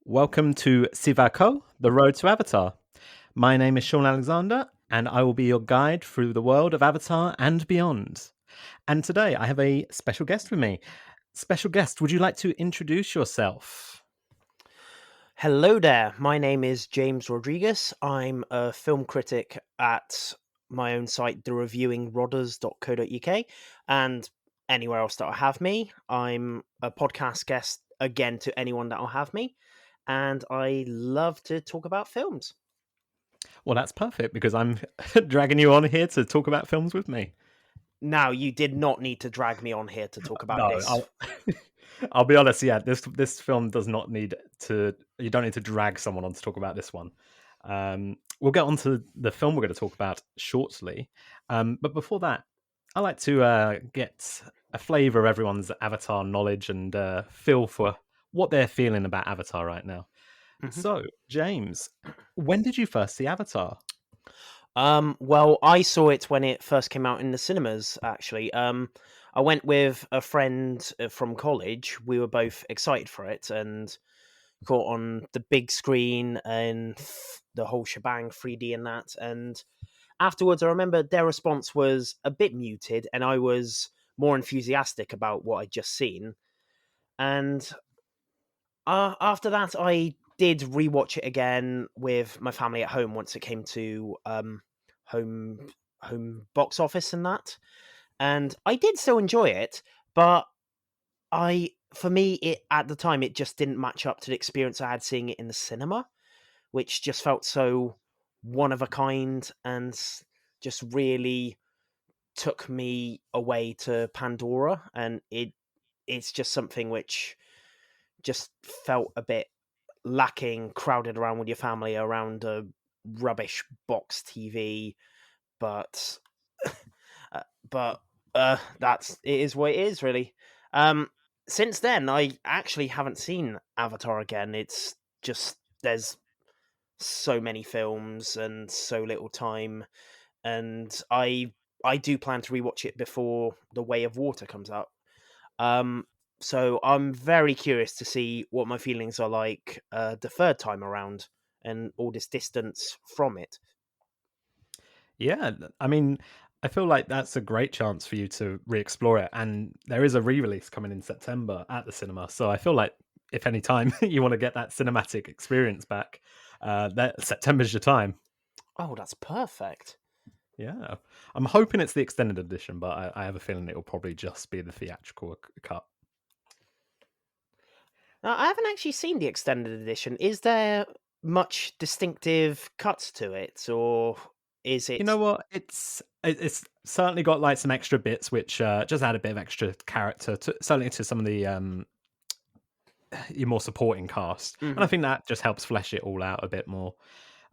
Welcome to Sivako, the road to Avatar. My name is Shaun Alexander, and I will be your guide through the world of Avatar and beyond. And today I have a special guest with me. Special guest, would you like to introduce yourself? Hello there, my name is James Rodriguez. I'm a film critic at my own site, thereviewingrodders.co.uk, and anywhere else that'll have me. I'm a podcast guest again to anyone that'll have me, and I love to talk about films. Well, that's perfect because I'm dragging you on here to talk about films with me. Now, you did not need to drag me on here to talk about No, this. I'll be honest. Yeah, this film does not need to. You don't need to drag someone on to talk about this one. We'll get on to the film we're going to talk about shortly. But before that, I like to get a flavour of everyone's Avatar knowledge and feel for what they're feeling about Avatar right now. Mhm. So, James, when did you first see Avatar? Well, I saw it when it first came out in the cinemas, actually. I went with a friend from college. We were both excited for it and caught on the big screen and the whole shebang, 3D and that. And afterwards, I remember their response was a bit muted, and I was more enthusiastic about what I'd just seen. And after that, I did rewatch it again with my family at home once it came to home home box office and that. And I did still enjoy it, but for me, it at the time it just didn't match up to the experience I had seeing it in the cinema, which just felt so one of a kind and just really took me away to Pandora, and it's just something which just felt a bit lacking, crowded around with your family around a rubbish box TV. But uh, but that's it is what it is, really. Um, since then, I actually haven't seen Avatar again. It's just there's so many films and so little time, and I do plan to rewatch it before The Way of Water comes out. Um, so I'm very curious to see what my feelings are like the third time around and all this distance from it. Yeah, I mean, I feel like that's a great chance for you to re-explore it, and there is a re-release coming in September at the cinema. So I feel like if any time you want to get that cinematic experience back, that September's your time. Oh, that's perfect. Yeah, I'm hoping it's the extended edition, but I have a feeling it will probably just be the theatrical cut. Now, I haven't actually seen the extended edition. Is there much distinctive cuts to it, or is You it? know what? It's certainly got like some extra bits which just add a bit of extra character to certainly to some of the your more supporting cast, and I Mhm. think that just helps flesh it all out a bit more.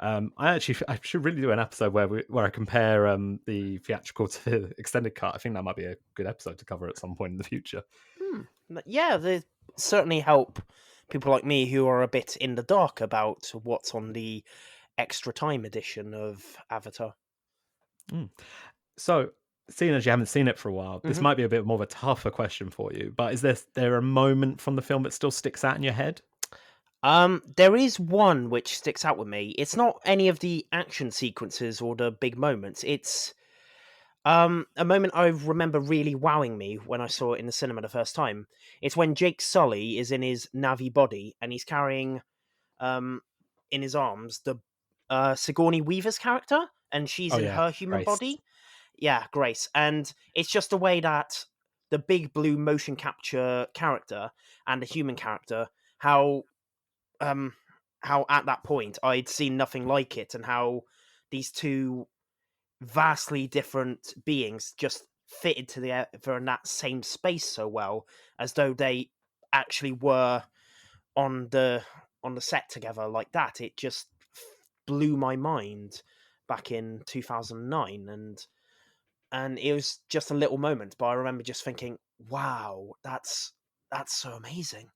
I should really do an episode where I compare the theatrical to the extended cut. I think that might be a good episode to cover at some point in the future. Yeah, they certainly help people like me who are a bit in the dark about what's on the extra time edition of Avatar. Mm. So, seeing as you haven't seen it for a while, this Mhm. might be a bit more of a tougher question for you. But is there a moment from the film that still sticks out in your head? There is one which sticks out with me. It's not any of the action sequences or the big moments. It's a moment I remember really wowing me when I saw it in the cinema the first time. It's when Jake Sully is in his Navi body and he's carrying um in his arms the Sigourney Weaver's character, and she's Oh in yeah, her human Grace. body. Yeah, Grace. And it's just the way that the big blue motion capture character and the human character, how um how at that point I'd seen nothing like it, and how these two vastly different beings just fitted together in that same space so well, as though they actually were on the set together like that. It just blew my mind back in 2009, and it was just a little moment, but I remember just thinking, wow, that's so amazing.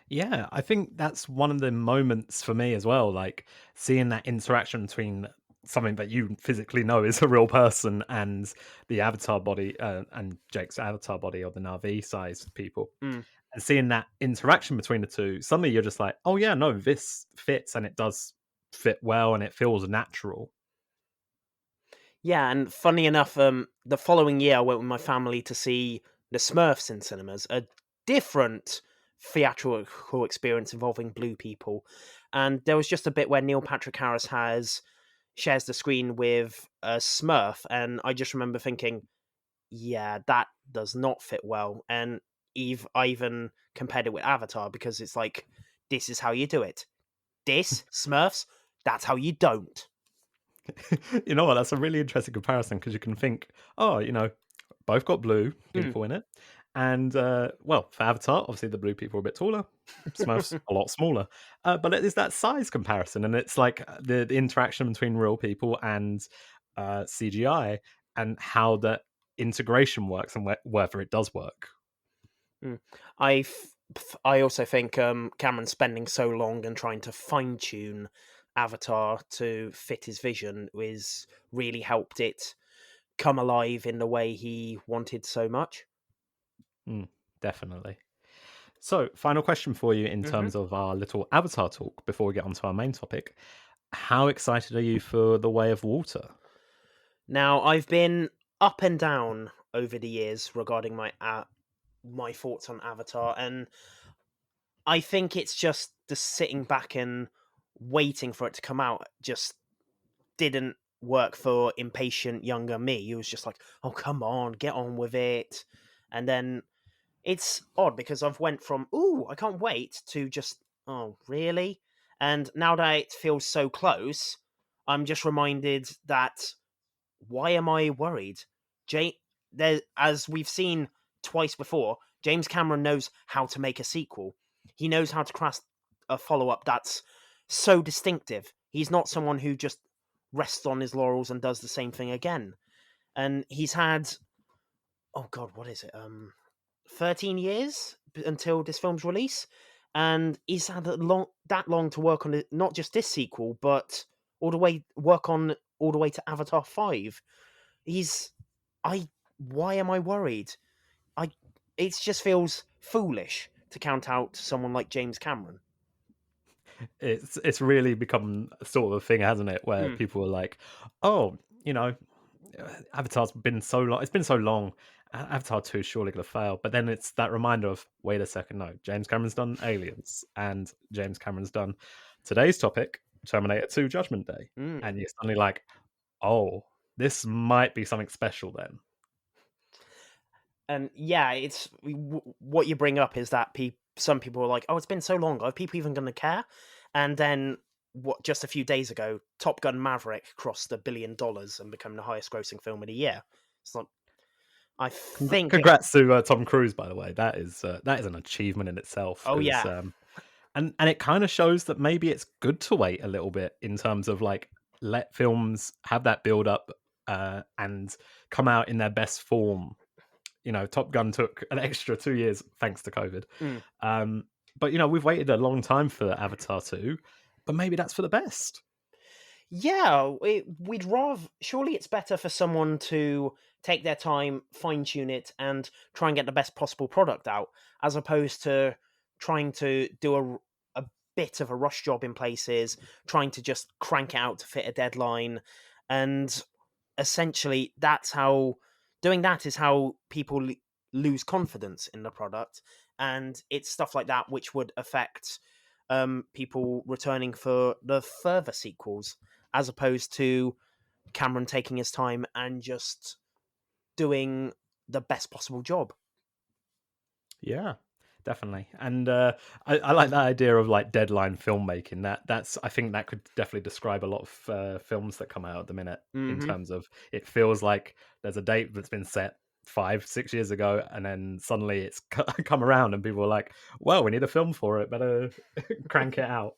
Yeah, I think that's one of the moments for me as well, like seeing that interaction between something that you physically know is a real person and the avatar body and Jake's avatar body or the Navi sized people. Mm. and seeing that interaction between the two, suddenly you're just like, oh yeah, no, this fits and it does fit well and it feels natural. Yeah, and funny enough, the following year I went with my family to see the Smurfs in cinemas, a different theatrical experience involving blue people. And there was just a bit where Neil Patrick Harris has shares the screen with a Smurf, and I just remember thinking, yeah, that does not fit well. And I even compared it with Avatar because it's like, this is how you do it. This Smurfs, that's how you don't. You know what? That's a really interesting comparison because you can think, oh, both got blue Mm. people in it. And well, for Avatar, obviously the blue people are a bit taller, Smurfs a lot smaller. But it is that size comparison, and it's like the interaction between real people and CGI, and how that integration works and whether it does work. Mm. I I also think Cameron spending so long and trying to fine tune Avatar to fit his vision is really helped it come alive in the way he wanted so much. Mm, definitely. So, final question for you in Hmm. terms of our little Avatar talk before we get onto our main topic. How excited are you for The Way of Water? Now I've been up and down over the years regarding my thoughts on Avatar, and I think it's just the sitting back and waiting for it to come out just didn't work for impatient younger me. He was just like, "Oh, come on, get on with it." And then it's odd because I've went from "Ooh, I can't wait" to just "Oh, really?" And now that it feels so close, I'm just reminded that why am I worried? There, as we've seen twice before, James Cameron knows how to make a sequel. He knows how to craft a follow up that's so distinctive. He's not someone who just rests on his laurels and does the same thing again. And he's had, oh god, what is it? 13 years until this film's release, and he's had that long to work on it. Not just this sequel, but all the way work on all the way to Avatar 5. He's I why am I worried? I it just feels foolish to count out someone like James Cameron. It's really become sort of a thing, hasn't it? Where Mm. people are like, "Oh, Avatar's been so long. It's been so long. Avatar 2 is surely going to fail." But then it's that reminder of, wait a second, no, James Cameron's done Aliens, and James Cameron's done today's topic, Terminator 2 Judgment Day. Mm. And you're suddenly like, oh, this might be something special then. And yeah, it's what you bring up is that some people are like, "Oh, it's been so long. Are people even going to care?" And then what? Just a few days ago, Top Gun Maverick crossed $1 billion and become the highest-grossing film of the year. It's like I think. Congrats to Tom Cruise, by the way. That is an achievement in itself Oh because yeah. and it kind of shows that maybe it's good to wait a little bit in terms of like let films have that build up and come out in their best form. Top Gun took an extra 2 years thanks to COVID. Mm. Um, but we've waited a long time for Avatar 2, but maybe that's for the best. Yeah, we'd rather. Surely it's better for someone to take their time, fine tune it, and try and get the best possible product out, as opposed to trying to do a bit of a rush job in places, trying to just crank it out to fit a deadline. And essentially, that's how doing that is how people lose confidence in the product. And it's stuff like that which would affect people returning for the further sequels as opposed to Cameron taking his time and just doing the best possible job. Yeah, definitely. And I like that idea of like deadline filmmaking. That's I think that could definitely describe a lot of films that come out at the minute in Hmm. terms of it feels like there's a date that's been set 5 6 years ago and then suddenly it's come around and people are like, well, we need a film for it, better crank it out.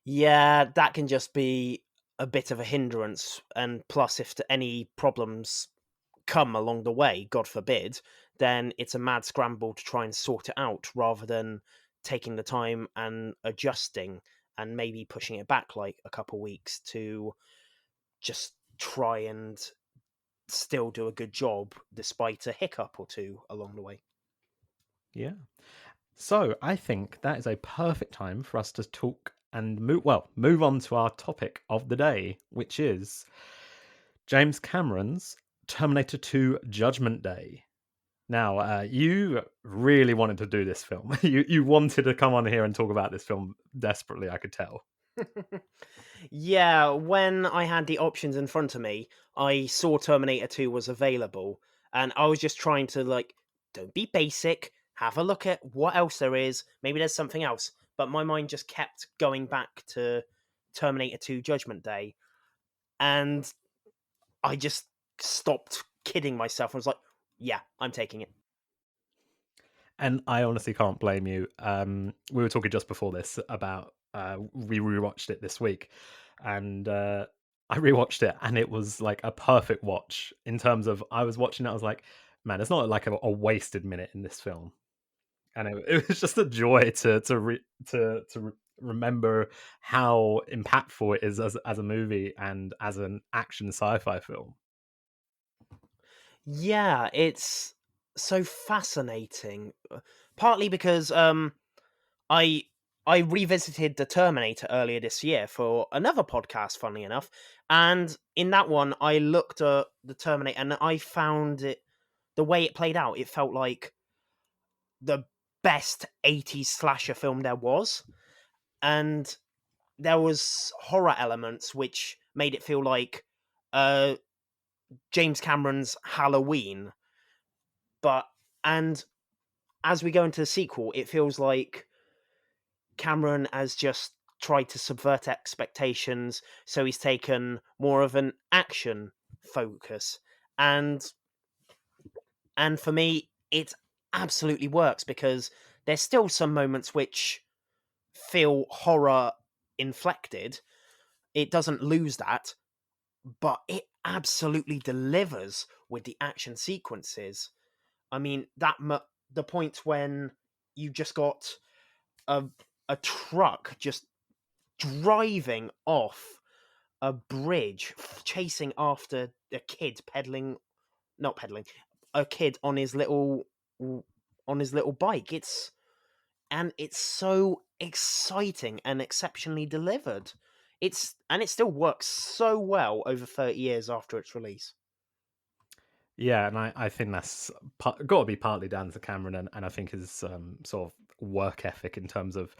Yeah, that can just be a bit of a hindrance. And plus, if any problems come along the way, God forbid, then it's a mad scramble to try and sort it out rather than taking the time and adjusting and maybe pushing it back like a couple weeks to just try and still do a good job despite a hiccup or two along the way. Yeah. So I think that is a perfect time for us to talk and move on to our topic of the day, which is James Cameron's Terminator 2 Judgment Day. Now, you really wanted to do this film. You wanted to come on here and talk about this film desperately, I could tell. Yeah, when I had the options in front of me, I saw Terminator 2 was available, and I was just trying to, like, don't be basic, have a look at what else there is, maybe there's something else. But my mind just kept going back to Terminator 2 Judgment Day, and I just stopped kidding myself and was like, yeah, I'm taking it. And I honestly can't blame you. We were talking just before this about we rewatched it this week, and I rewatched it, and it was like a perfect watch in terms of I was watching it. I was like, man, it's not like a wasted minute in this film, and it was just a joy to remember how impactful it is as a movie and as an action sci-fi film. Yeah, it's so fascinating. Partly because I I revisited the Terminator earlier this year for another podcast, funnily enough, and in that one I looked at the Terminator and I found it the way it played out. It felt like the best 80s slasher film there was, and there was horror elements which made it feel like uh, James Cameron's Halloween. But and as we go into the sequel, it feels like Cameron has just tried to subvert expectations, so he's taken more of an action focus. And and for me, it absolutely works because there's still some moments which feel horror inflected. It doesn't lose that, but it absolutely delivers with the action sequences. I mean, the point when you just got a a truck just driving off a bridge, chasing after a kid pedaling, not pedaling, a kid on his little bike. It's so exciting and exceptionally delivered. It still works so well over 30 years after its release. Yeah, and I think that's got to be partly down to Cameron, and I think his sort of work ethic in terms of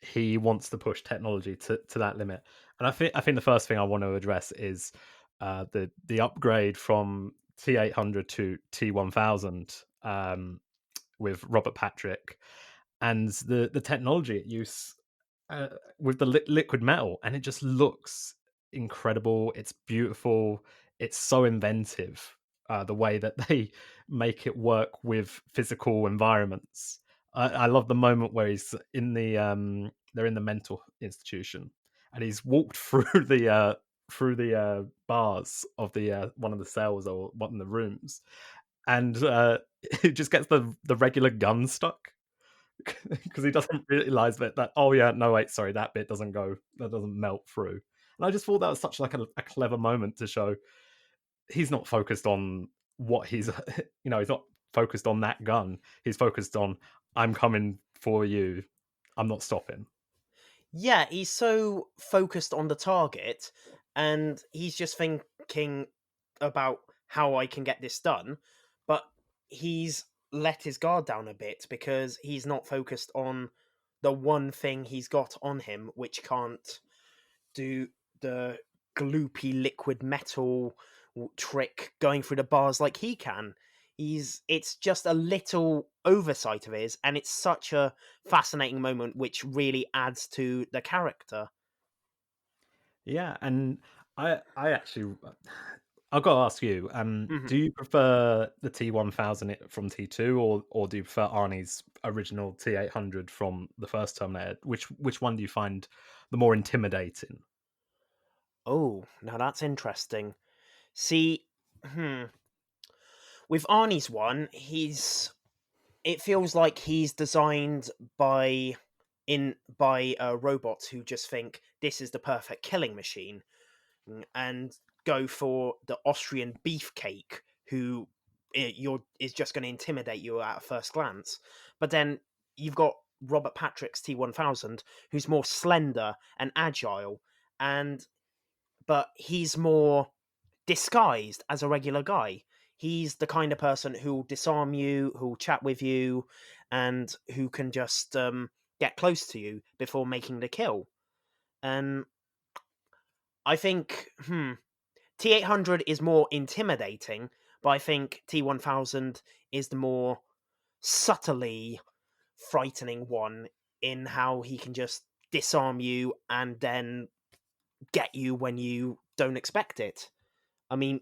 he wants to push technology to that limit. And I think the first thing I want to address is the upgrade from T800 to T1000 with Robert Patrick and the technology it use uh, with the liquid metal, and it just looks incredible. It's beautiful. It's so inventive. The way that they make it work with physical environments. I love the moment where he's in they're in the mental institution, and he's walked through the bars of the one of the cells or one of the rooms, and he just gets the regular gun stuck because he doesn't realize that oh yeah, no wait, sorry, that bit doesn't go, that doesn't melt through. And I just thought that was such like a clever moment to show he's not focused on what he's he's not focused on that gun. He's focused on I'm coming for you. I'm not stopping. Yeah, he's so focused on the target and he's just thinking about how I can get this done, but he's let his guard down a bit because he's not focused on the one thing he's got on him, which can't do the gloopy liquid metal trick going through the bars like he can. It's just a little oversight of his, and it's such a fascinating moment which really adds to the character. Yeah, and I actually I've got to ask you, Mhm. do you prefer the T1000 from T2, or do you prefer Arnie's original T800 from the first Terminator? Which one do you find the more intimidating? Oh, now that's interesting. See, hmm, with Arnie's one, he's it feels like he's designed by robots who just think this is the perfect killing machine and go for the Austrian beefcake who is just going to intimidate you at first glance. But then you've got Robert Patrick's T1000, who's more slender and agile, and but he's more disguised as a regular guy. He's the kind of person who'll disarm you, who'll chat with you, and who can just get close to you before making the kill. And I think T800 is more intimidating, but I think T1000 is the more subtly frightening one in how he can just disarm you and then get you when you don't expect it. I mean,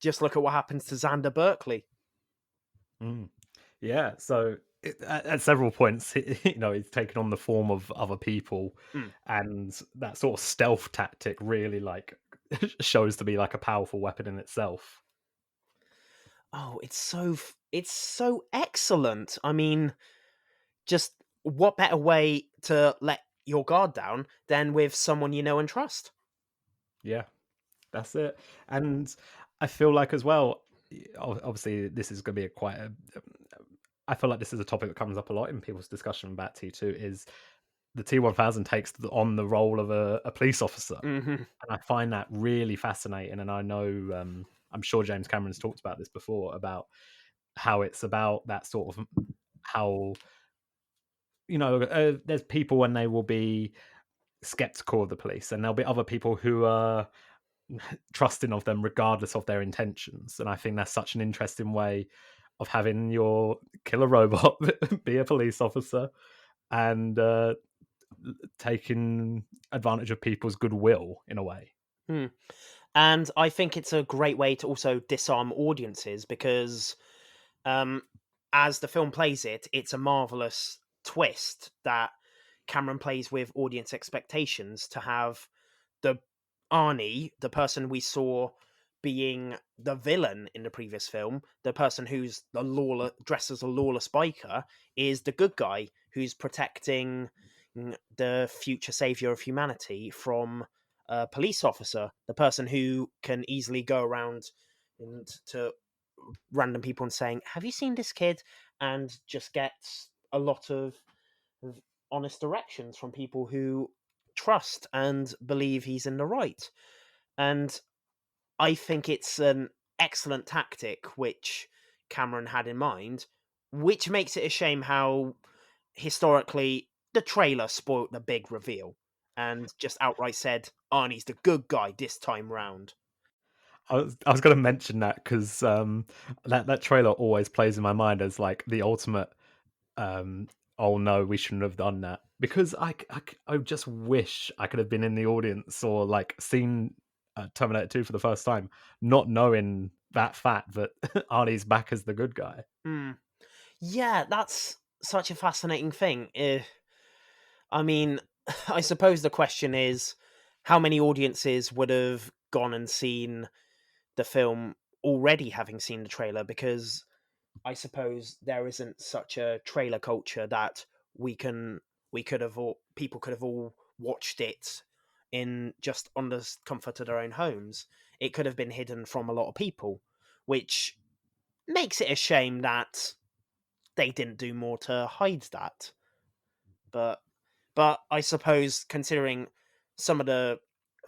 just look at what happens to Xander Berkeley. Mm. Yeah, so at several points, he's taken on the form of other people, Mm. and that sort of stealth tactic really like shows to be like a powerful weapon in itself. Oh, it's so excellent. I mean, just what better way to let your guard down than with someone you know and trust? Yeah, that's it. And I feel like as well, obviously, this is going to be a quite a. I feel like this is a topic that comes up a lot in people's discussion about T2 is the T1000 takes on the role of a police officer. Hmm. And I find that really fascinating. And I know, I'm sure James Cameron's talked about this before about how it's about that sort of how, there's people when they will be skeptical of the police, and there'll be other people who are trusting of them regardless of their intentions. And I think that's such an interesting way of having your killer robot be a police officer and taking advantage of people's goodwill in a way. Hmm. And I think it's a great way to also disarm audiences because, um, as the film plays it, it's a marvelous twist that Cameron plays with audience expectations to have the Arnie, the person we saw being the villain in the previous film, the person who's the lawless, dressed as a lawless biker, is the good guy who's protecting the future savior of humanity from a police officer, the person who can easily go around and to random people and saying, "Have you seen this kid?" and just gets a lot of honest directions from people who trust and believe he's in the right. And I think it's an excellent tactic which Cameron had in mind, which makes it a shame how historically the trailer spoilt the big reveal and just outright said Arnie's the good guy this time round. I was going to mention that because that trailer always plays in my mind as like the ultimate. Um, oh no, we shouldn't have done that because I just wish I could have been in the audience or like seen Terminator 2 for the first time, not knowing that fact that Arnie's back as the good guy. Hmm. Yeah, that's such a fascinating thing. I mean, I suppose the question is how many audiences would have gone and seen the film already having seen the trailer, because I suppose there isn't such a trailer culture that we could have all people could have all watched it in just on the comfort of their own homes. It could have been hidden from a lot of people, which makes it a shame that they didn't do more to hide that. But I suppose considering some of the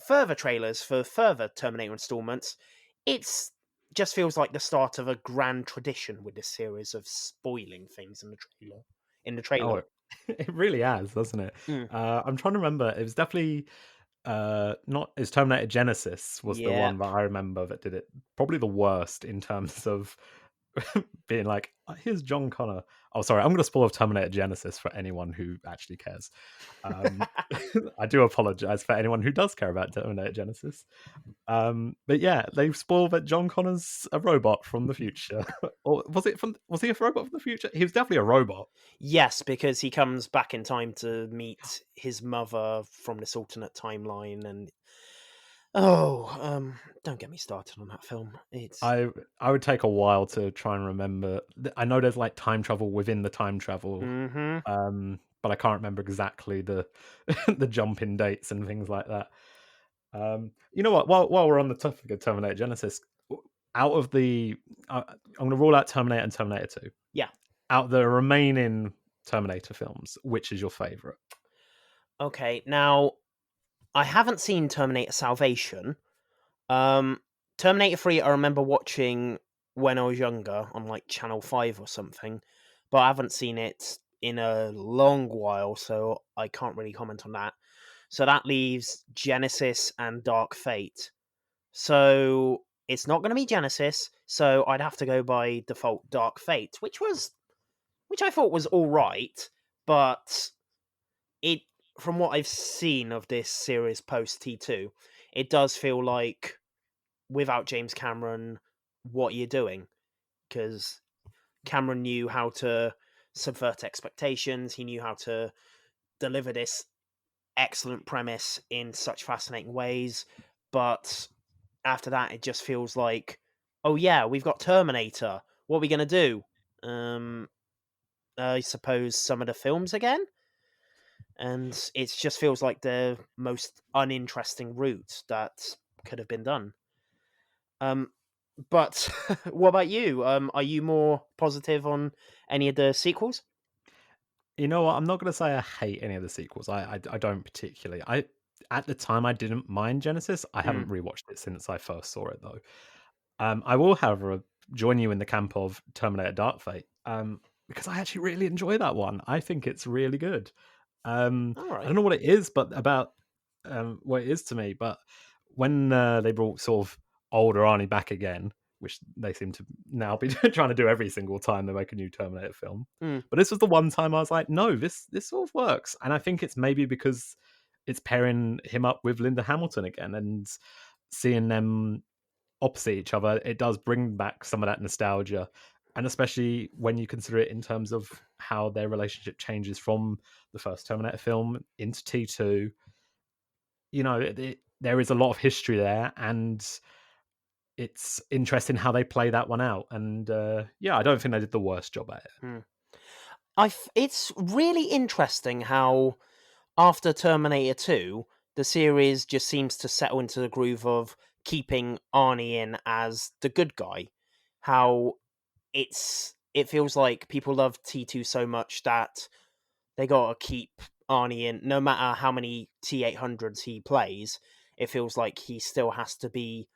further trailers for further Terminator installments, it's just feels like the start of a grand tradition with this series of spoiling things in the trailer. In the trailer. Oh, it really has, doesn't it? Mm, I'm trying to remember. It was definitely not. It's Terminator Genesis was the yeah. one that I remember that did it probably the worst in terms of being like, here's John Connor. Oh, sorry, I'm going to spoil Terminator Genesis for anyone who actually cares. Um, I do apologize for anyone who does care about Terminator Genesis. But yeah, they've spoiled that John Connor's a robot from the future. Or was he a robot from the future? He was definitely a robot. Yes, because he comes back in time to meet his mother from this alternate timeline, and don't get me started on that film. It's I would take a while to try and remember. I know there's like time travel within the time travel, hmm. but I can't remember exactly the the jump in dates and things like that. You know what? While we're on the topic of Terminator Genesis, out of the, I'm going to rule out Terminator and Terminator 2. Yeah. Out of the remaining Terminator films, which is your favorite? Okay. Now, I haven't seen Terminator Salvation. Um, Terminator 3, I remember watching when I was younger on like Channel 5 or something, but I haven't seen it in a long while, so I can't really comment on that. So that leaves Genesis and Dark Fate. So it's not going to be Genesis, so I'd have to go by default Dark Fate, which I thought was all right, but it from what I've seen of this series post T2, it does feel like without James Cameron, what you're doing, because Cameron knew how to subvert expectations. He knew how to deliver this excellent premise in such fascinating ways, but after that, it just feels like, oh yeah, we've got Terminator. What are we gonna do? Um, I suppose some of the films again, and it just feels like the most uninteresting route that could have been done. Um, but what about you? Are you more positive on any of the sequels? You know what? I'm not going to say I hate any of the sequels. I don't particularly. I At the time I didn't mind Genesis. I Mm. haven't rewatched it since I first saw it though. I will, however, join you in the camp of Terminator Dark Fate. Because I actually really enjoy that one. I think it's really good. All I right. don't know what it is, but about what it is to me. But when they brought sort of older Arnie back again, which they seem to now be trying to do every single time they make a new Terminator film. Mm. But this was the one time I was like, no, this sort of works, and I think it's maybe because it's pairing him up with Linda Hamilton again, and seeing them opposite each other, it does bring back some of that nostalgia. And especially when you consider it in terms of how their relationship changes from the first Terminator film into T2, there is a lot of history there, and it's interesting how they play that one out. And yeah, I don't think they did the worst job at it. Mm. It's really interesting how after Terminator 2, the series just seems to settle into the groove of keeping Arnie in as the good guy. How it feels like people love T2 so much that they gotta keep Arnie in, no matter how many T800s he plays. It feels like he still has to be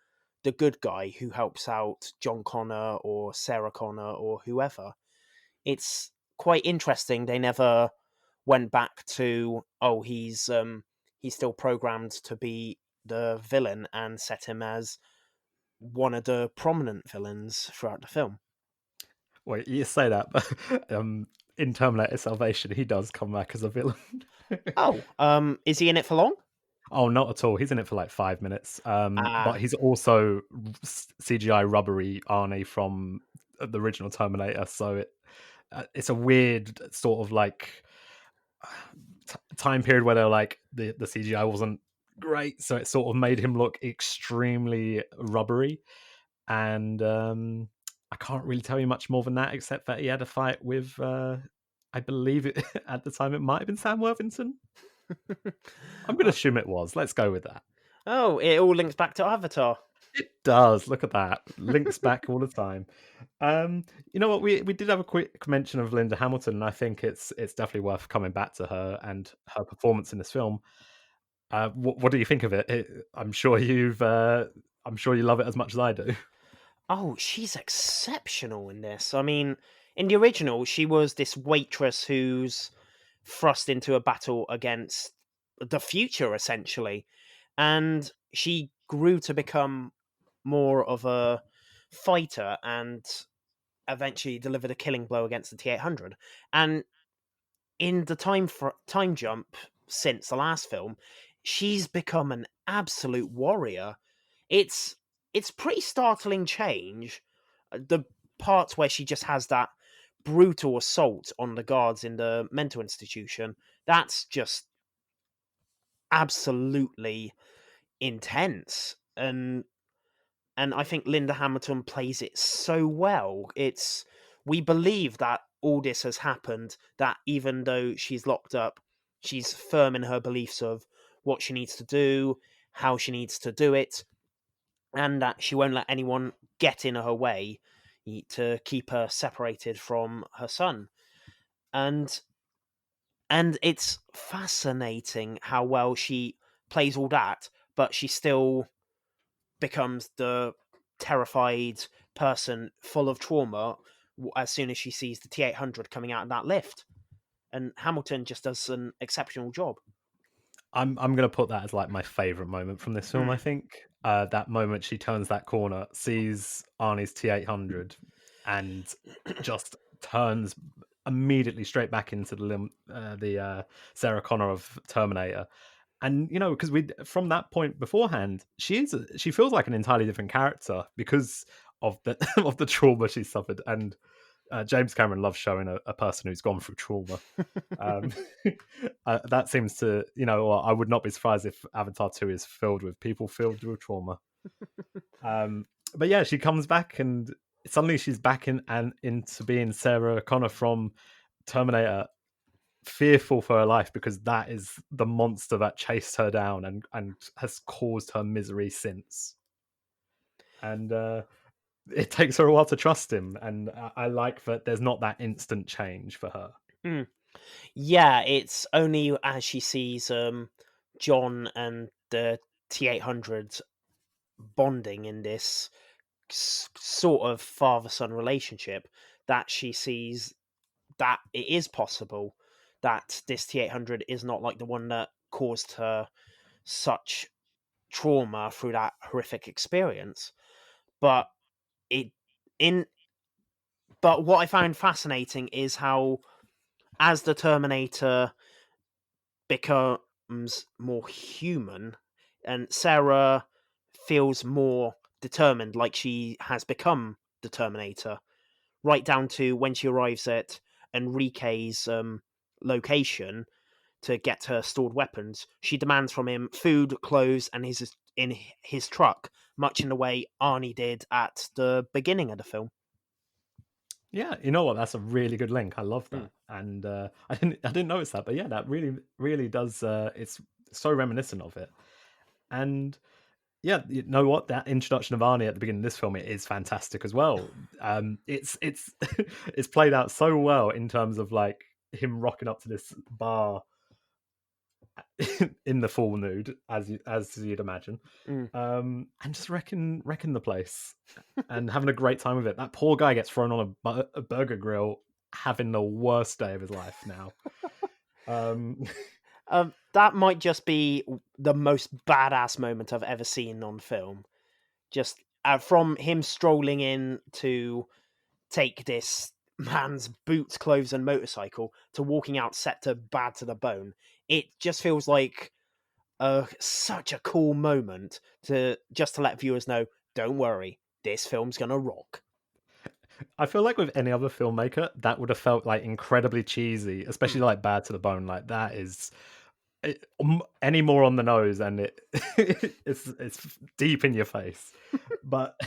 the good guy who helps out John Connor or Sarah Connor or whoever. It's quite interesting. They never went back to, oh, he's still programmed to be the villain, and set him as one of the prominent villains throughout the film. Well, you say that, but in Terminator Salvation, he does come back as a villain. Oh, is he in it for long? Oh, not at all. He's in it for like 5 minutes. But Ah, he's also CGI rubbery Arnie from the original Terminator. So it's a weird sort of like time period where they're like the CGI wasn't great, so it sort of made him look extremely rubbery. And I can't really tell you much more than that, except that he had a fight with, I believe it, at the time it might have been Sam Worthington. I'm going to Uh, assume it was. Let's go with that. oh, it all links back to Avatar. It does. Look at that. Links back all the time. Um, you know what? We did have a quick mention of Linda Hamilton, and I think it's definitely worth coming back to her and her performance in this film. What do you think of it? I'm sure you love it as much as I do. Oh, she's exceptional in this. I mean, in the original, she was this waitress who's thrust into a battle against the future, essentially. And she grew to become more of a fighter and eventually delivered a killing blow against the T800. And in the time jump since the last film, she's become an absolute warrior. It's it's pretty startling change. The parts where she just has that brutal assault on the guards in the mental institution, that's just absolutely intense. And I think Linda Hamilton plays it so well. It's We believe that all this has happened, that even though she's locked up, she's firm in her beliefs of what she needs to do, how she needs to do it, and that she won't let anyone get in her way to keep her separated from her son. And it's fascinating how well she plays all that, but she still becomes the terrified person full of trauma as soon as she sees the T-800 coming out of that lift. And Hamilton just does an exceptional job. I'm gonna put that as like my favorite moment from this film. I Mm. think that moment she turns that corner, sees Arnie's T800, and just turns immediately straight back into the Sarah Connor of Terminator. And because we from that point beforehand, she feels like an entirely different character because of the of the trauma she suffered. And James Cameron loves showing a person who's gone through trauma. Um, that seems to, or I would not be surprised if Avatar 2 is filled with people filled with trauma. But yeah, she comes back and suddenly she's back in and into being Sarah Connor from Terminator, fearful for her life because that is the monster that chased her down and has caused her misery since. And it takes her a while to trust him. And I like that there's not that instant change for her. Mm. Yeah, it's only as she sees John and the T-800 bonding in this sort of father-son relationship that she sees that it is possible that this T-800 is not like the one that caused her such trauma through that horrific experience. But it in but what I found fascinating is how as the Terminator becomes more human and Sarah feels more determined, like she has become the Terminator, right down to when she arrives at Enrique's location to get her stored weapons. She demands from him food, clothes, and his in his truck, much in the way Arnie did at the beginning of the film. Yeah, you know what? That's a really good link. I love Mm. that, and I didn't notice that, but yeah, that really really does. It's so reminiscent of it, and yeah, you know what? That introduction of Arnie at the beginning of this film, it is fantastic as well. It's it's played out so well in terms of like him rocking up to this bar in the full nude, as you'd imagine, Mm. and just wrecking the place and having a great time with it. That poor guy gets thrown on a burger grill, having the worst day of his life now. Um, That might just be the most badass moment I've ever seen on film. Just from him strolling in to take this man's boots, clothes, and motorcycle to walking out set to bad to the bone. It just feels like such a cool moment to just to let viewers know, don't worry, this film's gonna rock. I feel like with any other filmmaker, that would have felt like incredibly cheesy, Mm. especially like Bad to the Bone. Like that is any more on the nose, and it's deep in your face. But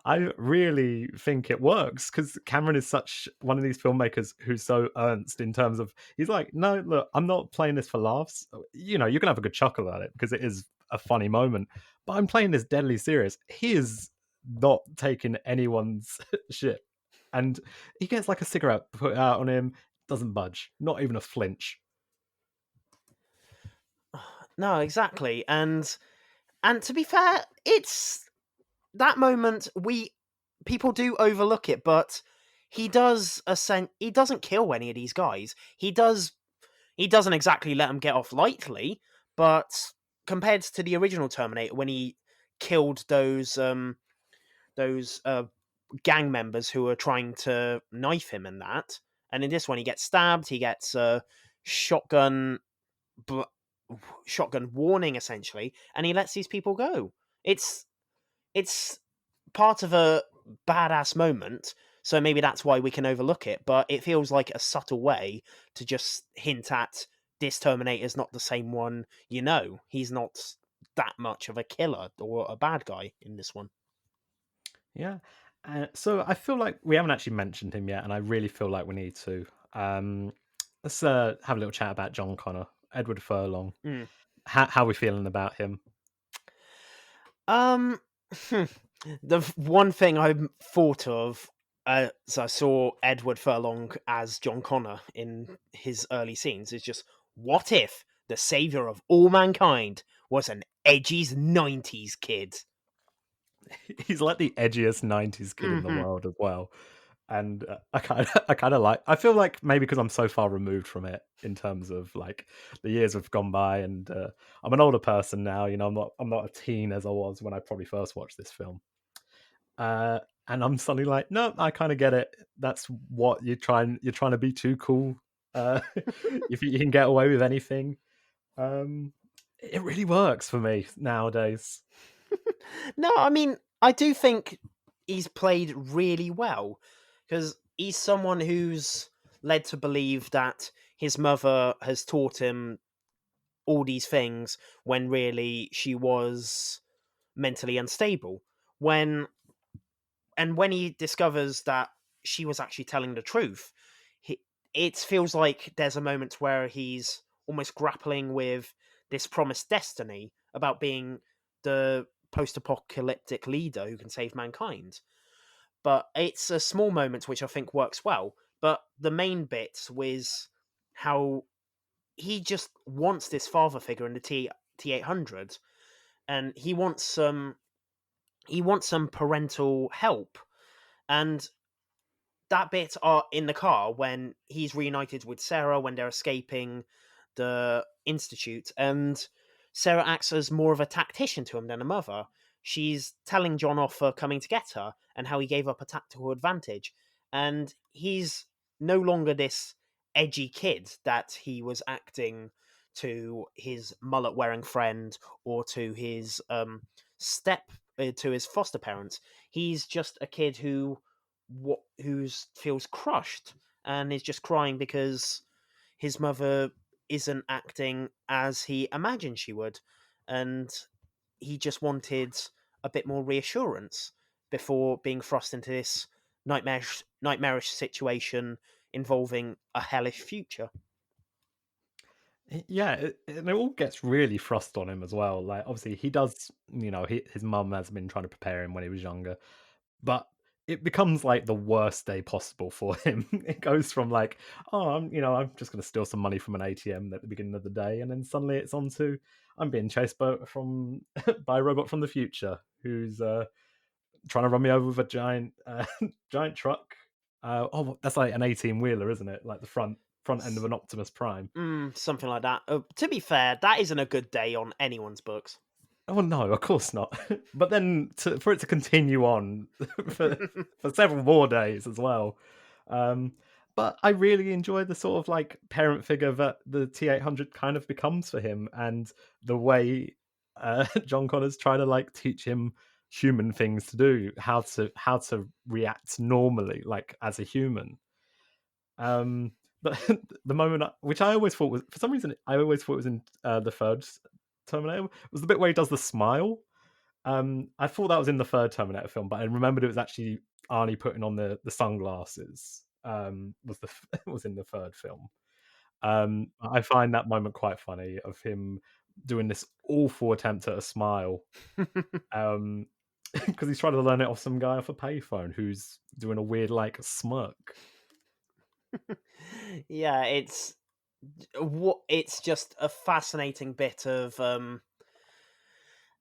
I really think it works because Cameron is such one of these filmmakers who's so earnest in terms of he's like, no, look, I'm not playing this for laughs. You can have a good chuckle at it because it is a funny moment, but I'm playing this deadly serious. He is not taking anyone's shit, and he gets like a cigarette put out on him, doesn't budge, not even a flinch. No, exactly. And to be fair, it's that moment we people do overlook it, but he doesn't kill any of these guys. He doesn't exactly let them get off lightly, but compared to the original Terminator when he killed those gang members who were trying to knife him and that, and in this one he gets stabbed, he gets shotgun bl- shotgun warning essentially, and he lets these people go. It's part of a badass moment, so maybe that's why we can overlook it, but it feels like a subtle way to just hint at this Terminator's not the same one, he's not that much of a killer or a bad guy in this one. Yeah. So I feel like we haven't actually mentioned him yet, and I really feel like we need to. Let's have a little chat about John Connor, Edward Furlong. Mm. How we feeling about him? Um, One thing I thought of as I saw Edward Furlong as John Connor in his early scenes is just, what if the savior of all mankind was an edgy 90s kid? He's like the edgiest '90s kid in the Hmm. world as well, and I kind of like. I feel like maybe because I'm so far removed from it in terms of like the years have gone by, and I'm an older person now. You know, I'm not a teen as I was when I probably first watched this film. Uh, and I'm suddenly like, no, I kind of get it. That's what you're trying to be too cool. If you can get away with anything, um, it really works for me nowadays. No, I mean, I do think he's played really well because he's someone who's led to believe that his mother has taught him all these things when really she was mentally unstable. When when he discovers that she was actually telling the truth, he, it feels like there's a moment where he's almost grappling with this promised destiny about being the post-apocalyptic leader who can save mankind. But it's a small moment which I think works well. But the main bit was how he just wants this father figure in the T800, and he wants some parental help. And that bit are in the car when he's reunited with Sarah when they're escaping the institute, and Sarah acts as more of a tactician to him than a mother. She's telling John off for coming to get her and how he gave up a tactical advantage, and he's no longer this edgy kid that he was acting to his mullet wearing friend or to his step to his foster parents. He's just a kid who feels crushed and is just crying because his mother isn't acting as he imagined she would, and he just wanted a bit more reassurance before being thrust into this nightmarish situation involving a hellish future. Yeah, and it all gets really thrust on him as well. Like, obviously, he does. You know, his mum has been trying to prepare him when he was younger, but it becomes like the worst day possible for him. It goes from like, oh, I'm just going to steal some money from an ATM at the beginning of the day, and then suddenly it's on to I'm being chased from by a robot from the future who's trying to run me over with a giant giant truck. That's like an 18 wheeler, isn't it? Like the front end of an Optimus Prime. Something like that. To be fair, that isn't a good day on anyone's books. Oh no, of course not. But then for it to continue on for several more days as well. Um, but I really enjoy the sort of like parent figure that the T800 kind of becomes for him, and the way John Connor's trying to like teach him human things to do, how to react normally, like as a human. Um, but the moment, which I always thought was for some reason, I always thought was in the third Terminator was the bit where he does the smile. I thought that was in the third Terminator film, but I remembered it was actually Arnie putting on the sunglasses. Was the was in the third film. I find that moment quite funny of him doing this awful attempt at a smile. Um, because he's trying to learn it off some guy off a payphone who's doing a weird like smirk. Yeah, it's just a fascinating bit of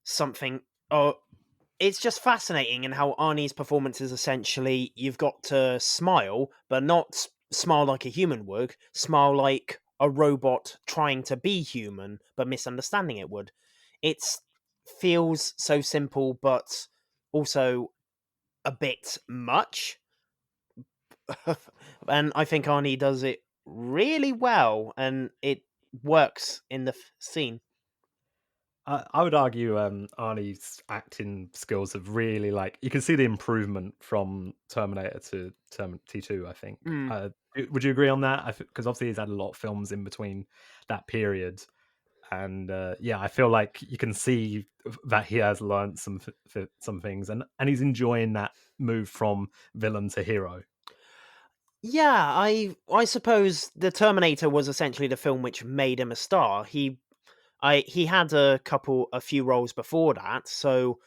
something. Oh, it's just fascinating in how Arnie's performance is essentially you've got to smile, but not smile like a human would, smile like a robot trying to be human but misunderstanding it would. It feels so simple, but also a bit much. And I think Arnie does it really well, and it works in the scene. I would argue Arnie's acting skills have really like you can see the improvement from Terminator to T2. I think. Mm. Would you agree on that? Because obviously he's had a lot of films in between that period, and yeah, I feel like you can see that he has learned some things, and he's enjoying that move from villain to hero. Yeah, I suppose the Terminator was essentially the film which made him a star. He had a few roles before that, so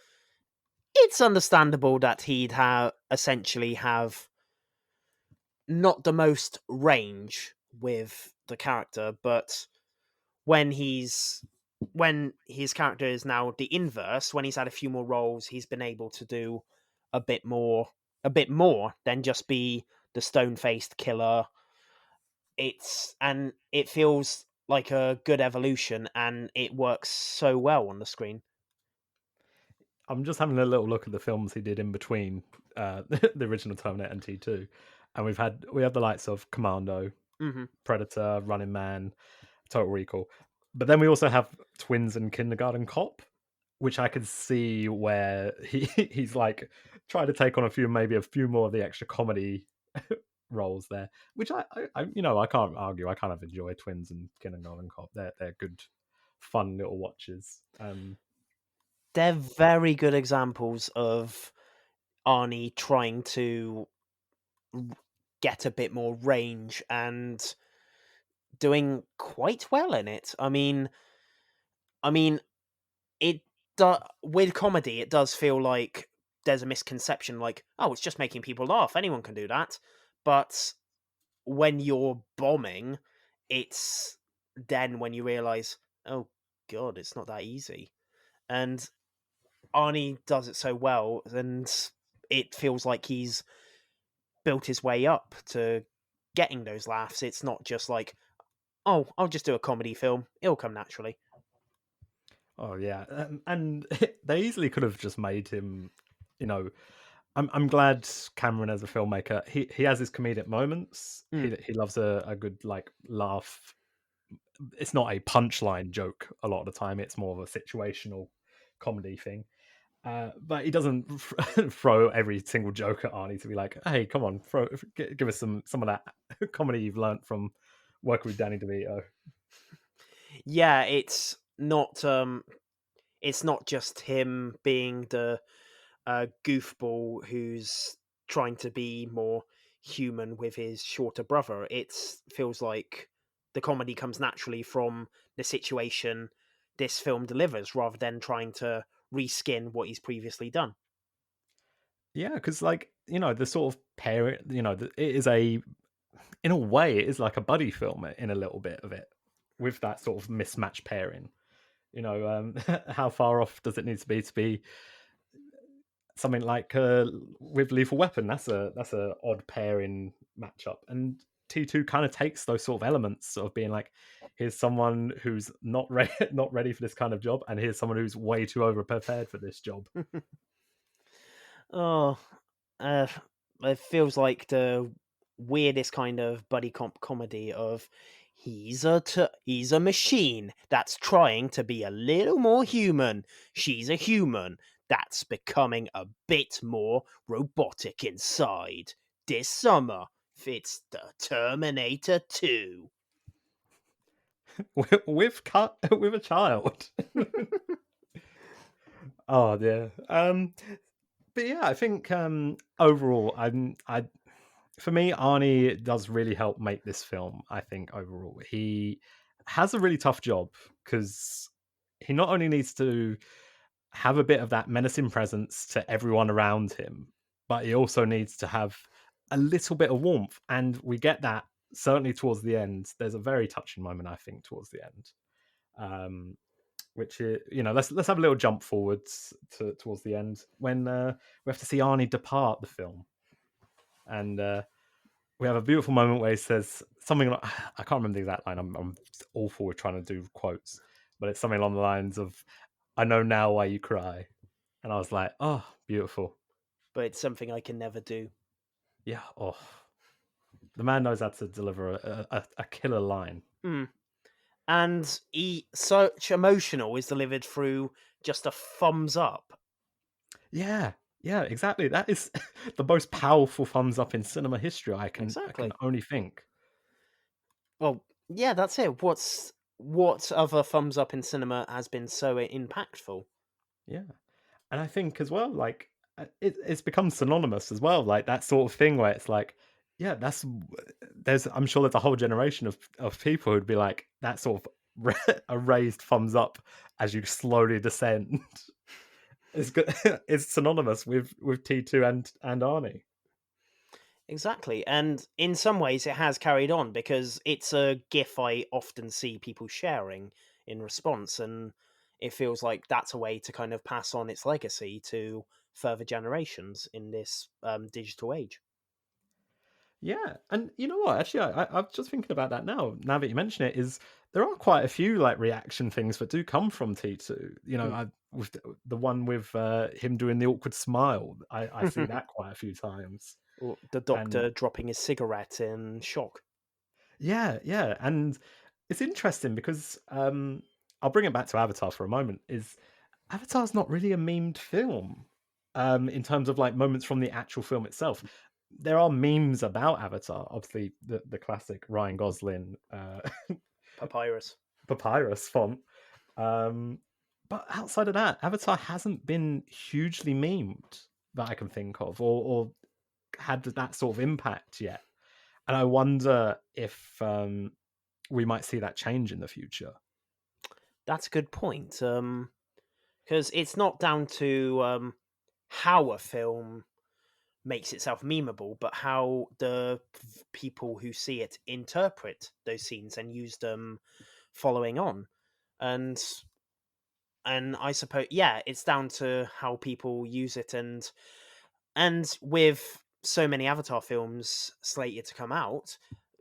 it's understandable that he'd have essentially have not the most range with the character, but when he's when his character is now the inverse, when he's had a few more roles, he's been able to do a bit more, a bit more than just be the stone-faced killer. It feels like a good evolution, and it works so well on the screen. I'm just having a little look at the films he did in between the original Terminator and T2, and we have the likes of Commando, Hmm. Predator, Running Man, Total Recall, but then we also have Twins and Kindergarten Cop, which I could see where he's like trying to take on maybe a few more of the extra comedy roles there, which I can't argue. I kind of enjoy Twins and Kindergarten Cop. They're good, fun little watches. They're very good examples of Arnie trying to get a bit more range and doing quite well in it. I mean, it with comedy, it does feel like there's a misconception, like, oh, it's just making people laugh. Anyone can do that. But when you're bombing, it's then when you realize, oh god, it's not that easy. And Arnie does it so well, and it feels like he's built his way up to getting those laughs. It's not just like, oh, I'll just do a comedy film; it'll come naturally. Oh yeah, and they easily could have just made him. You know, I'm glad Cameron as a filmmaker. He has his comedic moments. Mm. He loves a good like laugh. It's not a punchline joke a lot of the time. It's more of a situational comedy thing. But he doesn't throw every single joke at Arnie to be like, "Hey, come on, give us some of that comedy you've learnt from working with Danny DeVito." Yeah, it's not just him being the goofball who's trying to be more human with his shorter brother. It feels like the comedy comes naturally from the situation this film delivers, rather than trying to reskin what he's previously done. Yeah, because like the sort of parent, it is a in a way it is like a buddy film in a little bit of it with that sort of mismatched pairing. How far off does it need to be something like with Lethal Weapon? That's a odd pairing matchup, and T2 kind of takes those sort of elements of being like, here's someone who's not ready, not ready for this kind of job, and here's someone who's way too over prepared for this job. Oh, uh, it feels like the weirdest kind of buddy comp comedy of he's a machine that's trying to be a little more human. She's a human that's becoming a bit more robotic inside. This summer, it's the Terminator 2. With a child. Oh dear. But yeah, I think overall, I for me, Arnie does really help make this film. I think overall, he has a really tough job because he not only needs to have a bit of that menacing presence to everyone around him, but he also needs to have a little bit of warmth, and we get that certainly towards the end. There's a very touching moment, I think, towards the end. Um, which is, let's have a little jump forwards towards the end when we have to see Arnie depart the film, and we have a beautiful moment where he says something like, I can't remember the exact line. I'm awful with trying to do quotes, but it's something along the lines of, "I know now why you cry," and I was like, "Oh, beautiful." But it's something I can never do. Yeah. Oh, the man knows how to deliver a killer line. Mm. And such emotional is delivered through just a thumbs up. Yeah. Yeah, exactly. That is the most powerful thumbs up in cinema history. I can Exactly. only think. Well, yeah, that's it. What other thumbs up in cinema has been so impactful? Yeah. And I think as well, like it's become synonymous as well, like that sort of thing where it's like, yeah, I'm sure there's a whole generation of people who'd be like that sort of a raised thumbs up as you slowly descend. It's good. It's synonymous with T2 and Arnie. Exactly. And in some ways, it has carried on because it's a GIF I often see people sharing in response. And it feels like that's a way to kind of pass on its legacy to further generations in this digital age. Yeah, and you know what? Actually, I'm just thinking about that now. Now that you mention it, is there are quite a few like reaction things that do come from T2. You know, Mm. with the one with him doing the awkward smile. I see that quite a few times, Or the and doctor dropping his cigarette in shock. yeah, yeah, and it's interesting because I'll bring it back to Avatar for a moment. Is Avatar's not really a memed film in terms of like moments from the actual film itself. There are memes about Avatar, obviously the classic Ryan Gosling Papyrus. papyrus font. Um, but outside of that, Avatar hasn't been hugely memed that I can think of, or had that sort of impact yet. And I wonder if we might see that change in the future. That's a good point. Because it's not down to how a film makes itself memeable, but how the people who see it interpret those scenes and use them following on. And I suppose, yeah, it's down to how people use it. And with so many Avatar films slated to come out,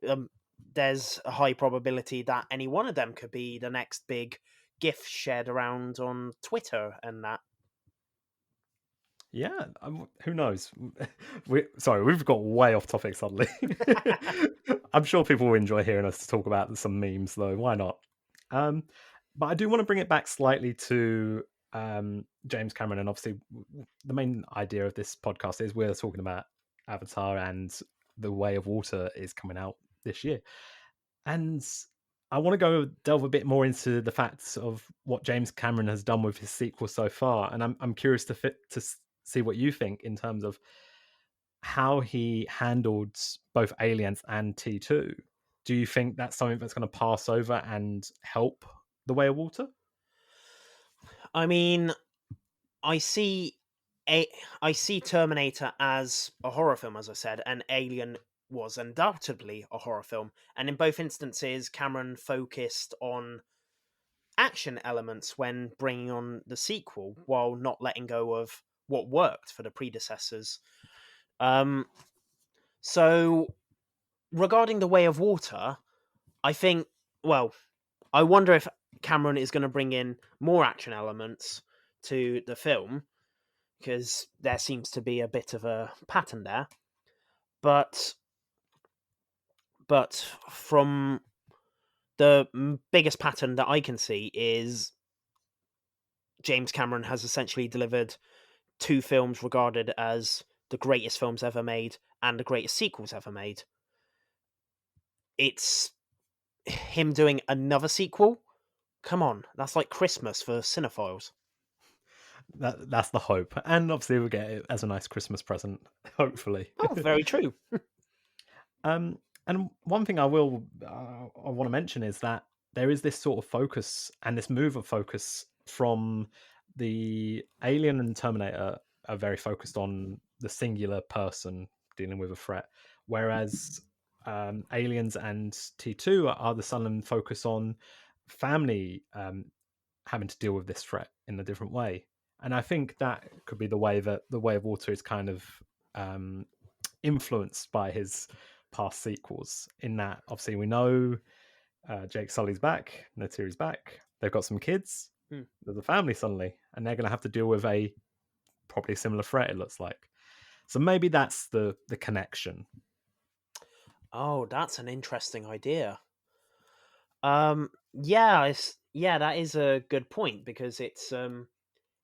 um, there's a high probability that any one of them could be the next big GIF shared around on Twitter and that. Yeah, who knows? Sorry, we've got way off topic suddenly. I'm sure people will enjoy hearing us talk about some memes, though. Why not? Um, but I do want to bring it back slightly to James Cameron, and obviously, the main idea of this podcast is we're talking about Avatar, and The Way of Water is coming out this year. And I want to go delve a bit more into the facts of what James Cameron has done with his sequel so far, and I'm curious see what you think in terms of how he handled both Aliens and T2. Do you think that's something that's going to pass over and help The Way of Water? I mean, I see a I see Terminator as a horror film, as I said, and Alien was undoubtedly a horror film. And in both instances, Cameron focused on action elements when bringing on the sequel, while not letting go of what worked for the predecessors. Um, so regarding the Way of Water, I think, well, I wonder if Cameron is going to bring in more action elements to the film because there seems to be a bit of a pattern there. But from the biggest pattern that I can see is James Cameron has essentially delivered two films regarded as the greatest films ever made and the greatest sequels ever made. It's him doing another sequel. Come on, that's like Christmas for cinephiles. That's the hope, and obviously we'll get it as a nice Christmas present, hopefully. Oh, very true. And one thing I want to mention is that there is this sort of focus and this move of focus from the Alien and Terminator are very focused on the singular person dealing with a threat, whereas Aliens and T2 are the sudden focus on family having to deal with this threat in a different way. And I think that could be the way that The Way of Water is kind of um, influenced by his past sequels. In that, obviously, we know Jake Sully's back, Neytiri's back. They've got some kids. Hmm. There's a family suddenly, and they're going to have to deal with a probably similar threat. It looks like. So maybe that's the connection. Oh, that's an interesting idea. Yeah, that is a good point because it's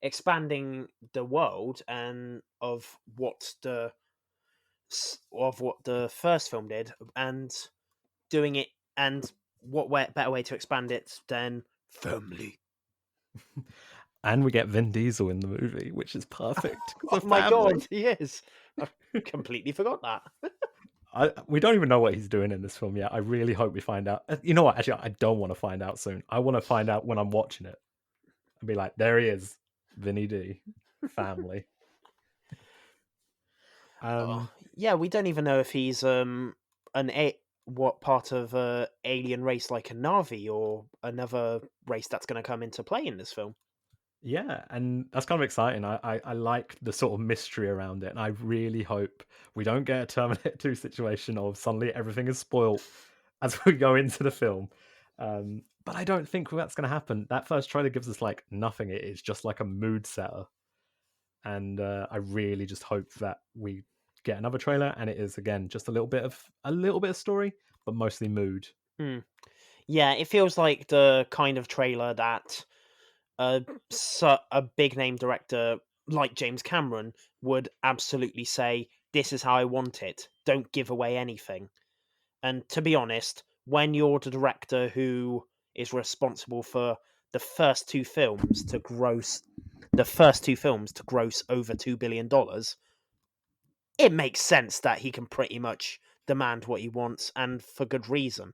expanding the world and of what the first film did, and doing it, and better way to expand it than family. And we get Vin Diesel in the movie, which is perfect Oh because of my god, family. he is. I completely forgot that. We don't even know what he's doing in this film yet. I really hope we find out. You know what? Actually, I don't want to find out soon. I want to find out when I'm watching it and be like, there he is, Vinny D. family. Oh, Um, yeah, we don't even know if he's what part of a alien race like a Navi or another race that's going to come into play in this film. yeah, and that's kind of exciting. I like the sort of mystery around it, and I really hope we don't get a Terminator 2 situation of suddenly everything is spoilt as we go into the film. But I don't think that's going to happen. That first trailer gives us like nothing. It is just like a mood setter, and I really just hope that we get another trailer, and it is again just a little bit of story, but mostly mood. Hmm. Yeah, it feels like the kind of trailer that a big name director like James Cameron would absolutely say, "This is how I want it. Don't give away anything." And to be honest, when you're the director who is responsible for the first two films to gross over $2 billion, it makes sense that he can pretty much demand what he wants, and for good reason.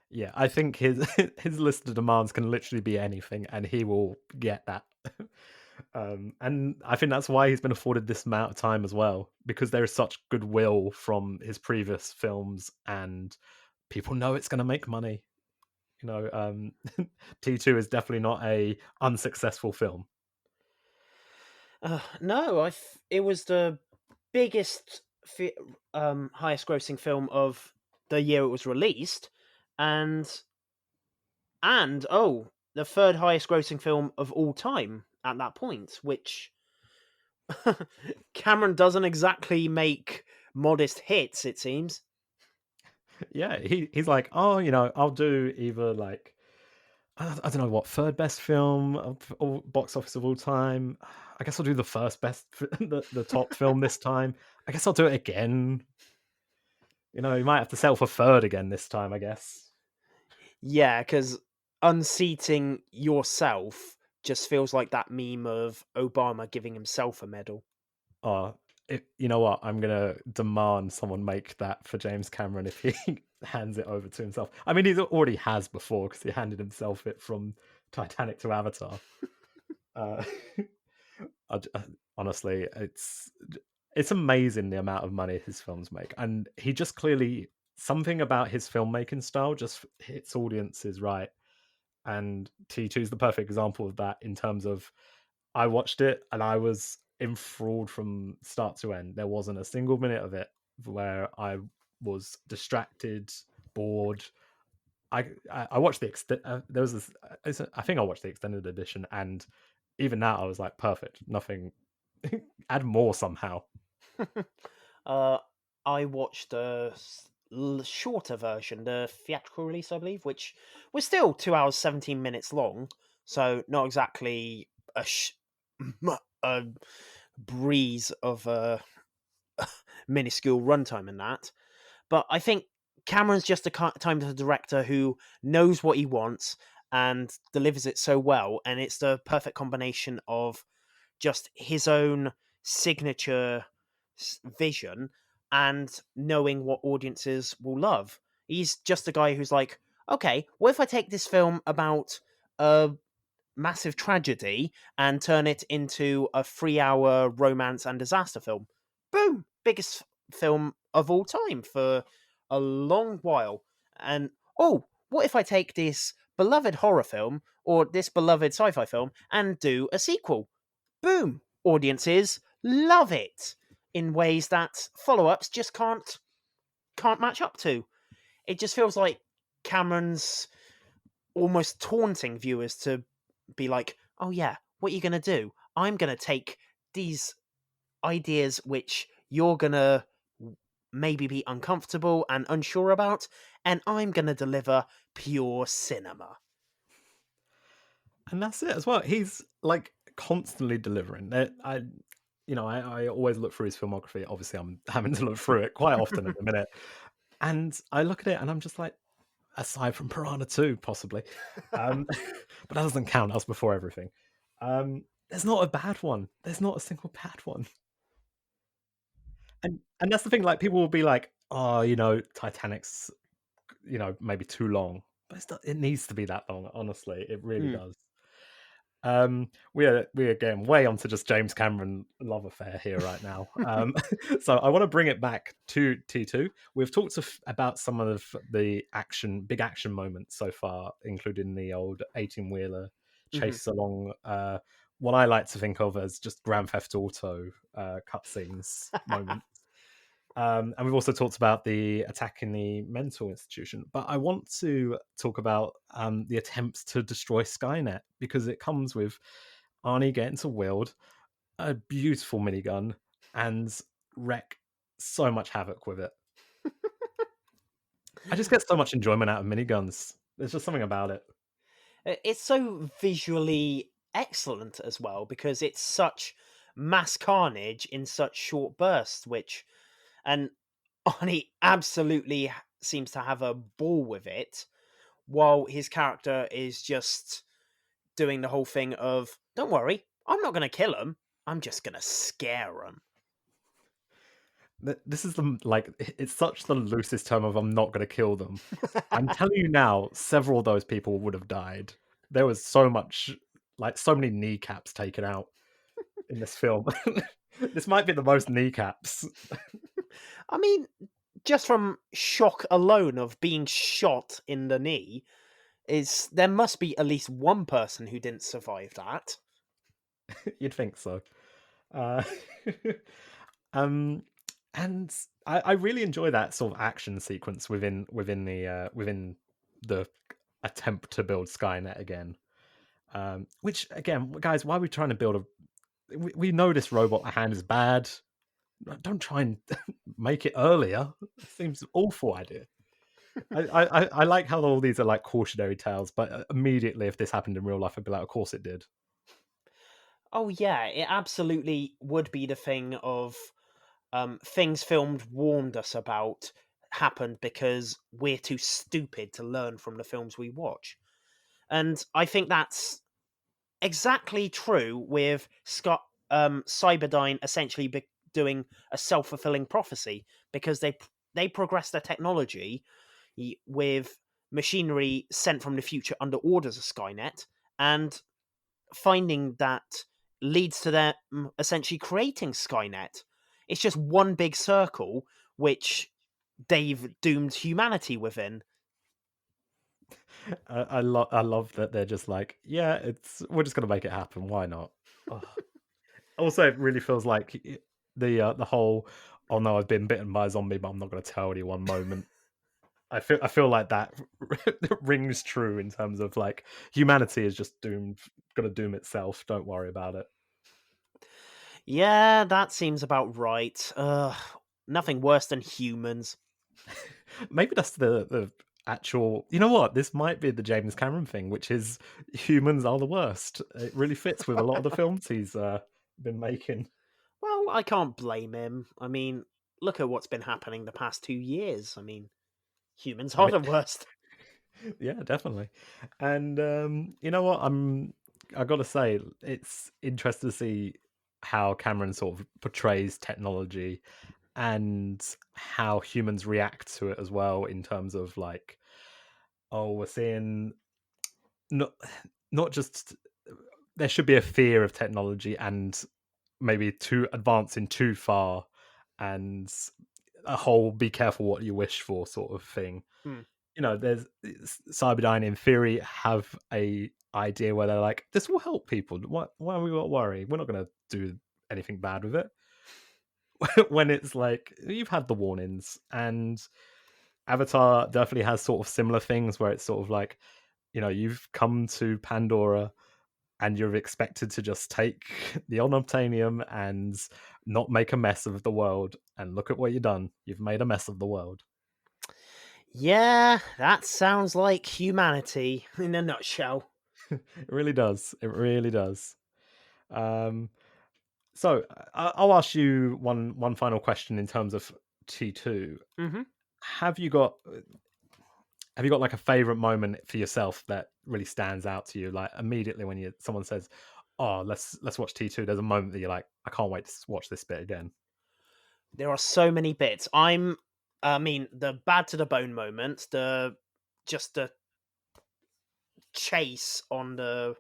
Yeah, I think his his list of demands can literally be anything, and he will get that. And I think that's why he's been afforded this amount of time as well, because there is such goodwill from his previous films, and people know it's going to make money. T2 is definitely not a unsuccessful film. No, it was the biggest, highest grossing film of the year it was released, and the third highest grossing film of all time at that point, which Cameron doesn't exactly make modest hits, it seems. Yeah, he's like, oh, I'll do either like I don't know what third best film of all box office of all time. I guess I'll do the first best, the top film this time. I guess I'll do it again. You might have to settle for third again this time. I guess. Yeah, because unseating yourself just feels like that meme of Obama giving himself a medal. Oh, you know what? I'm gonna demand someone make that for James Cameron if he hands it over to himself. I mean, he already has before because he handed himself it from Titanic to Avatar. Uh, honestly, it's amazing the amount of money his films make, and he just clearly something about his filmmaking style just hits audiences right. And T2 is the perfect example of that in terms of I watched it and I was enthralled from start to end. There wasn't a single minute of it where I was distracted, bored. I watched the extent. There was this. I think I watched the extended edition, and even that I was like, perfect. Nothing. Add more somehow. uh, I watched the shorter version, the theatrical release, I believe, which was still 2 hours 17 minutes long, so not exactly a breeze of a minuscule runtime in that. But I think Cameron's just a kind of director who knows what he wants and delivers it so well, and it's the perfect combination of just his own signature vision and knowing what audiences will love. He's just a guy who's like, okay, what if I take this film about a massive tragedy and turn it into a 3 hour romance and disaster film? Boom! Biggest film of all time for a long while. And oh, what if I take this beloved horror film or this beloved sci fi film and do a sequel? Boom! Audiences love it in ways that follow ups just can't match up to. It just feels like Cameron's almost taunting viewers to be like, oh yeah, what are you gonna do? I'm gonna take these ideas which you're gonna maybe be uncomfortable and unsure about, and I'm gonna deliver pure cinema. And that's it as well. He's like constantly delivering. I always look through his filmography. Obviously, I'm having to look through it quite often at the minute, and I look at it and I'm just like, aside from Piranha 2, possibly, um, but that doesn't count. That was before everything. There's not a bad one. There's not a single bad one. And that's the thing. Like people will be like, oh, Titanic's, maybe too long, but it needs to be that long. Honestly, it really Hmm. does. We are getting way onto just James Cameron love affair here right now. So I want to bring it back to T2. We've talked about some of the big action moments so far, including the old 18-wheeler Hmm. chase along what I like to think of as just Grand Theft Auto cutscenes moment. And we've also talked about the attack in the mental institution. But I want to talk about the attempts to destroy Skynet because it comes with Arnie getting to wield a beautiful minigun and wreak so much havoc with it. I just get so much enjoyment out of miniguns. There's just something about it. It's so visually excellent as well because it's such mass carnage in such short bursts, which and Arnie absolutely seems to have a ball with it, while his character is just doing the whole thing of, "Don't worry, I'm not going to kill him. I'm just going to scare him." This is it's such the loosest term of I'm not going to kill them. I'm telling you now, several of those people would have died. There was so much, like so many kneecaps taken out in this film. This might be the most kneecaps. I mean, just from shock alone of being shot in the knee, is there must be at least one person who didn't survive that. You'd think so. Uh, um, and I really enjoy that sort of action sequence within the attempt to build Skynet again. Which again, guys, why are we trying to build a? We know this robot hand is bad. Don't try and make it earlier. It seems an awful idea. I like how all these are like cautionary tales, but immediately if this happened in real life, I'd be like, of course it did. Oh yeah, it absolutely would be the thing of things filmed warned us about happened because we're too stupid to learn from the films we watch. And I think that's exactly true with Scott Cyberdyne essentially doing a self-fulfilling prophecy because they progressed their technology with machinery sent from the future under orders of Skynet, and finding that leads to them essentially creating Skynet. It's just one big circle which they've doomed humanity within. I love that they're just like, yeah, we're just gonna make it happen. Why not? Ugh. Also, it really feels like the whole "oh no, I've been bitten by a zombie, but I'm not gonna tell anyone" moment. I feel like that rings true in terms of like humanity is just doomed, gonna doom itself. Don't worry about it. Yeah, that seems about right. Nothing worse than humans. Maybe that's the actual. You know what? This might be the James Cameron thing, which is humans are the worst. It really fits with a lot of the films he's been making. Well, I can't blame him. I mean, look at what's been happening the past 2 years. I mean, humans I are mean, the worst. yeah, definitely. And you know what? I gotta say, it's interesting to see how Cameron sort of portrays technology and how humans react to it as well. In terms of like, oh, we're seeing not not just there should be a fear of technology and maybe too advancing too far and a whole be careful what you wish for sort of thing. Hmm. You know, there's Cyberdyne in theory have a idea where they're like, this will help people. Why are we got to worry? We're not going to do anything bad with it. When it's like you've had the warnings, and Avatar definitely has sort of similar things where it's sort of like, you know, you've come to Pandora and you're expected to just take the unobtainium and not make a mess of the world. And look at what you've done. You've made a mess of the world. Yeah, that sounds like humanity in a nutshell. It really does. It really does. Um, so I'll ask you one final question in terms of T2. Hmm. Have you got have you got like a favorite moment for yourself that really stands out to you? Like immediately when someone says, "Oh, let's watch T2," there's a moment that you're like, "I can't wait to watch this bit again." There are so many bits. I mean, the bad to the bone moment, the chase on the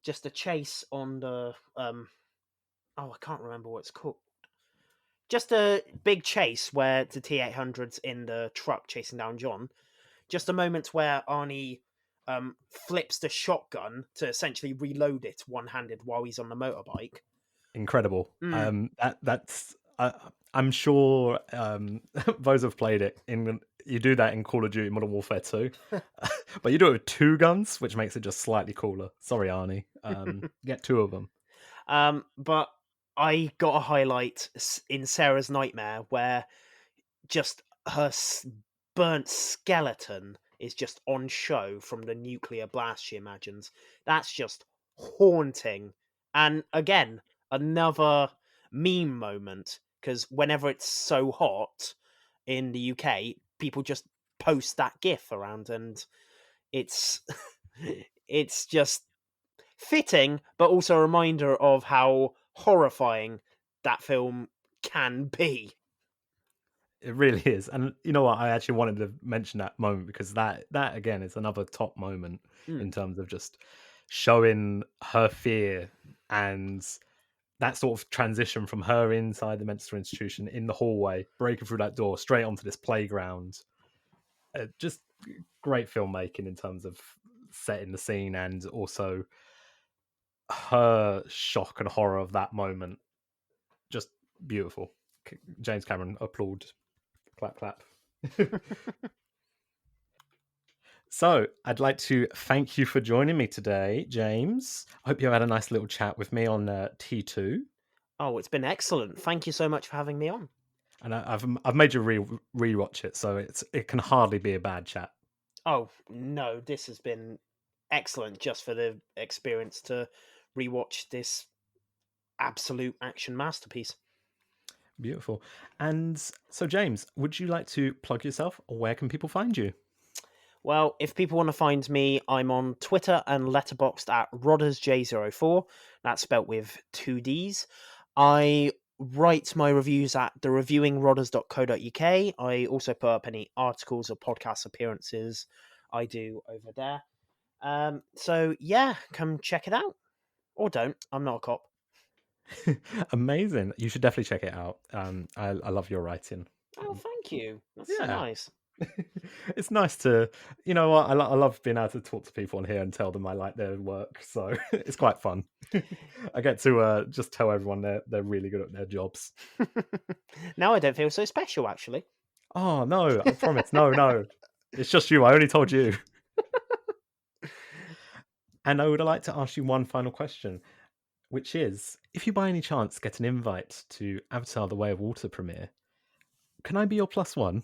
just a chase on the oh, I can't remember what it's called. Just a big chase where the T-800's in the truck chasing down John. Just a moment where Arnie flips the shotgun to essentially reload it one-handed while he's on the motorbike. Incredible. Mm. That's I'm sure those have played it. You do that in Call of Duty Modern Warfare 2, but you do it with two guns, which makes it just slightly cooler. Sorry, Arnie. Get two of them. But I got a highlight in Sarah's Nightmare where just her burnt skeleton is just on show from the nuclear blast she imagines. That's just haunting. And again, another meme moment, because whenever it's so hot in the UK, people just post that gif around, and it's it's just fitting, but also a reminder of how horrifying that film can be. It really is. And you know what? I actually wanted to mention that moment because that again is another top moment Mm. in terms of just showing her fear and that sort of transition from her inside the mental institution in the hallway, breaking through that door straight onto this playground. Just great filmmaking in terms of setting the scene and also her shock and horror of that moment. Just beautiful. James Cameron, applaud, clap, clap. So, I'd like to thank you for joining me today, James. I hope you had a nice little chat with me on T2. Oh, it's been excellent. Thank you so much for having me on. And I've made you rewatch it, so it can hardly be a bad chat. Oh, no, this has been excellent just for the experience to rewatch this absolute action masterpiece. Beautiful. And so, James, would you like to plug yourself, or where can people find you? Well, if people want to find me, I'm on Twitter and Letterboxd at RoddersJ04. That's spelt with two Ds. I write my reviews at thereviewingrodders.co.uk. I also put up any articles or podcast appearances I do over there. So yeah, come check it out. Or don't. I'm not a cop. Amazing. You should definitely check it out. I love your writing. Oh, thank you. That's so Yeah. nice. It's nice to, you know what, I love being able to talk to people on here and tell them I like their work, so it's quite fun. I get to just tell everyone they're really good at their jobs. Now I don't feel so special, actually. Oh no, I promise, no, it's just you. I only told you. And I would like to ask you one final question, which is, if you by any chance get an invite to Avatar: The Way of Water premiere, can I be your plus one?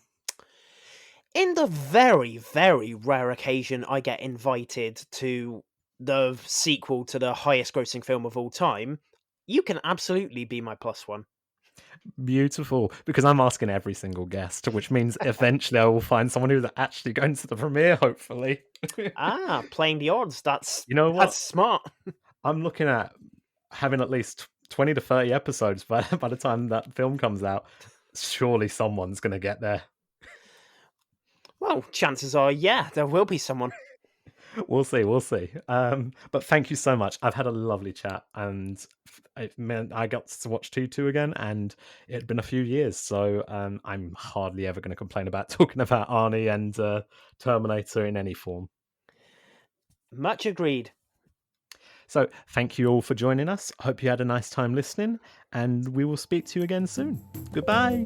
In the very, very rare occasion I get invited to the sequel to the highest grossing film of all time, you can absolutely be my plus one. Beautiful, because I'm asking every single guest, which means eventually I will find someone who's actually going to the premiere, hopefully. Ah, playing the odds. That's You know that's what? smart. I'm looking at having at least 20 to 30 episodes by the time that film comes out. Surely someone's going to get there. Well, chances are, yeah, there will be someone. We'll see. We'll see. But thank you so much. I've had a lovely chat, and it meant I got to watch T2 again, and it had been a few years, so I'm hardly ever going to complain about talking about Arnie and Terminator in any form. Much agreed. So thank you all for joining us. Hope you had a nice time listening, and we will speak to you again soon. Goodbye.